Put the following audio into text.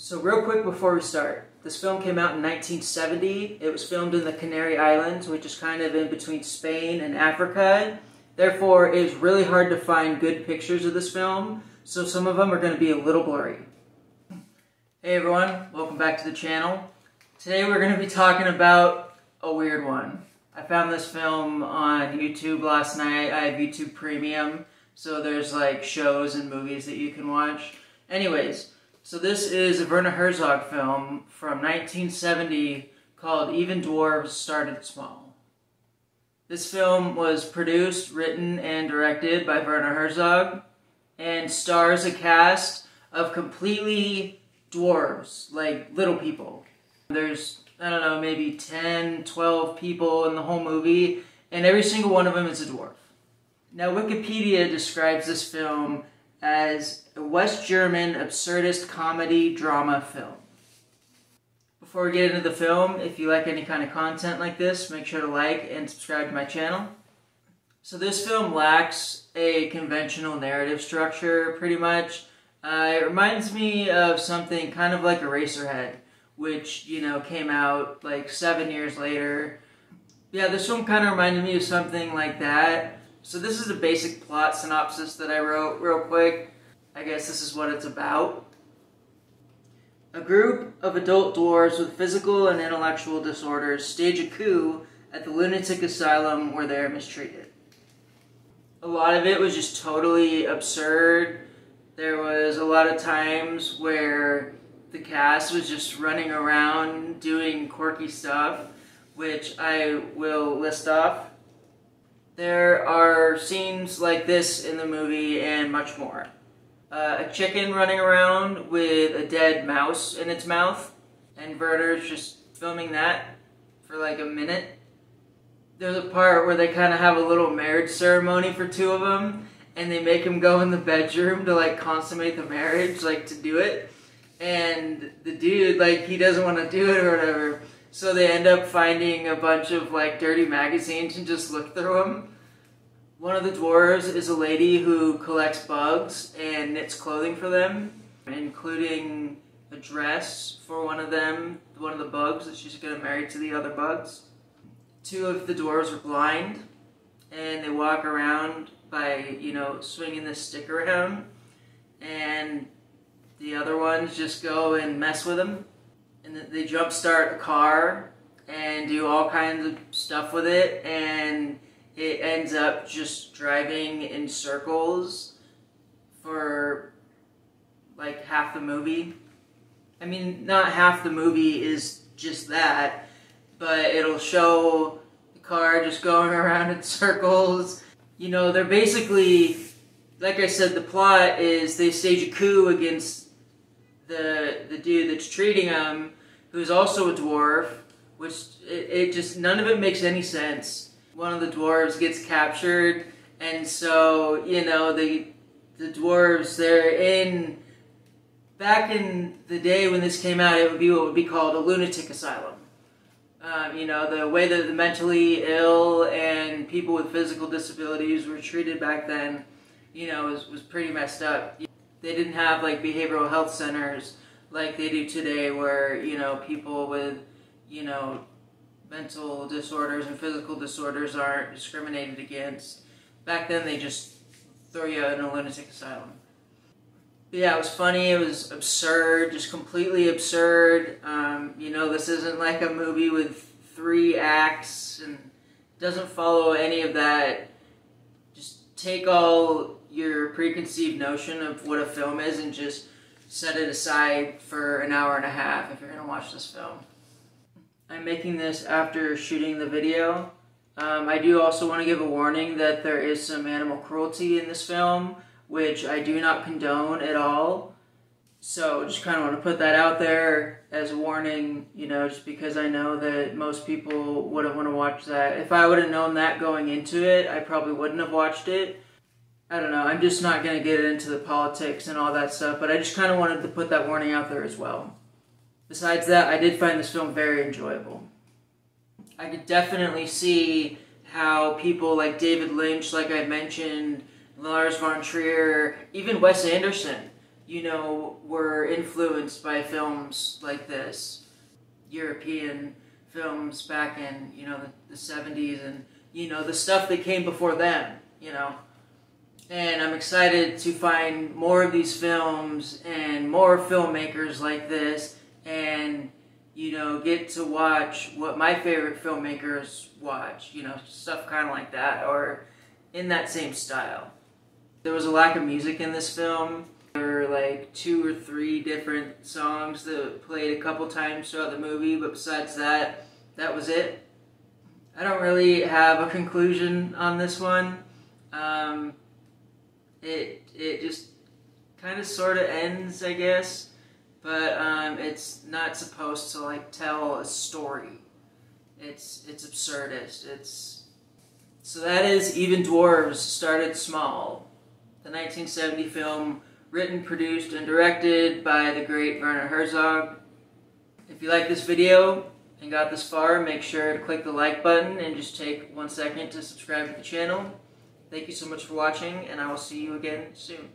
So real quick before we start, this film came out in 1970. It was filmed in the Canary Islands, which is kind of in between Spain and Africa. Therefore, it is really hard to find good pictures of this film, so some of them are going to be a little blurry. Hey everyone, welcome back to the channel. Today we're going to be talking about a weird one. I found this film on YouTube last night. I have YouTube Premium, so there's like shows and movies that you can watch. Anyways, so this is a Werner Herzog film from 1970 called Even Dwarves Started Small. This film was produced, written, and directed by Werner Herzog and stars a cast of completely dwarves, like little people. There's, I don't know, maybe 10, 12 people in the whole movie, and every single one of them is a dwarf. Now, Wikipedia describes this film as a West German absurdist comedy drama film. Before we get into the film, if you like any kind of content like this, make sure to like and subscribe to my channel. So this film lacks a conventional narrative structure, pretty much. It reminds me of something kind of like Eraserhead, which, you know, came out like 7 years later. Yeah, this film kind of reminded me of something like that. So this is a basic plot synopsis that I wrote real quick. I guess this is what it's about. A group of adult dwarves with physical and intellectual disorders stage a coup at the lunatic asylum where they are mistreated. A lot of it was just totally absurd. There was a lot of times where the cast was just running around doing quirky stuff, which I will list off. There are scenes like this in the movie and much more. A chicken running around with a dead mouse in its mouth, and Werner's just filming that for like a minute. There's a part where they kind of have a little marriage ceremony for two of them, and they make him go in the bedroom to like consummate the marriage, like to do it. And the dude, like, he doesn't want to do it or whatever. So they end up finding a bunch of like dirty magazines and just look through them. One of the dwarves is a lady who collects bugs and knits clothing for them, including a dress for one of them, one of the bugs that she's going to marry to the other bugs. Two of the dwarves are blind, and they walk around by, you know, swinging this stick around, and the other ones just go and mess with them. And they jumpstart a car and do all kinds of stuff with it, and it ends up just driving in circles for like half the movie. I mean, not half the movie is just that, but it'll show the car just going around in circles. You know, they're basically, like I said, the plot is they stage a coup against the dude that's treating them, who's also a dwarf, which it just, none of it makes any sense. One of the dwarves gets captured, and so, you know, the dwarves, they're in, back in the day when this came out, it would be what would be called a lunatic asylum. You know, the way that the mentally ill and people with physical disabilities were treated back then, you know, was pretty messed up. They didn't have like behavioral health centers like they do today, where, you know, people with, you know, mental disorders and physical disorders aren't discriminated against. Back then they just throw you in a lunatic asylum. But yeah, it was funny, it was absurd, just completely absurd. You know, this isn't like a movie with 3 acts and doesn't follow any of that. Just take all your preconceived notion of what a film is and just set it aside for an hour and a half if you're going to watch this film. I'm making this after shooting the video. I do also want to give a warning that there is some animal cruelty in this film, which I do not condone at all. So just kind of want to put that out there as a warning, you know, just because I know that most people wouldn't want to watch that. If I would have known that going into it, I probably wouldn't have watched it. I don't know, I'm just not going to get into the politics and all that stuff, but I just kind of wanted to put that warning out there as well. Besides that, I did find this film very enjoyable. I could definitely see how people like David Lynch, like I mentioned, Lars von Trier, even Wes Anderson, were influenced by films like this, European films back in, the 70s, and, the stuff that came before them, And I'm excited to find more of these films and more filmmakers like this, and, get to watch what my favorite filmmakers watch, stuff kind of like that, or in that same style. There was a lack of music in this film. There were like 2 or 3 different songs that played a couple times throughout the movie, but besides that, that was it. I don't really have a conclusion on this one. It just kind of sort of ends, I guess, but it's not supposed to like tell a story. It's absurdist. So that is Even Dwarves Started Small, the 1970 film written, produced, and directed by the great Werner Herzog. If you like this video and got this far, make sure to click the like button and just take 1 second to subscribe to the channel. Thank you so much for watching, and I will see you again soon.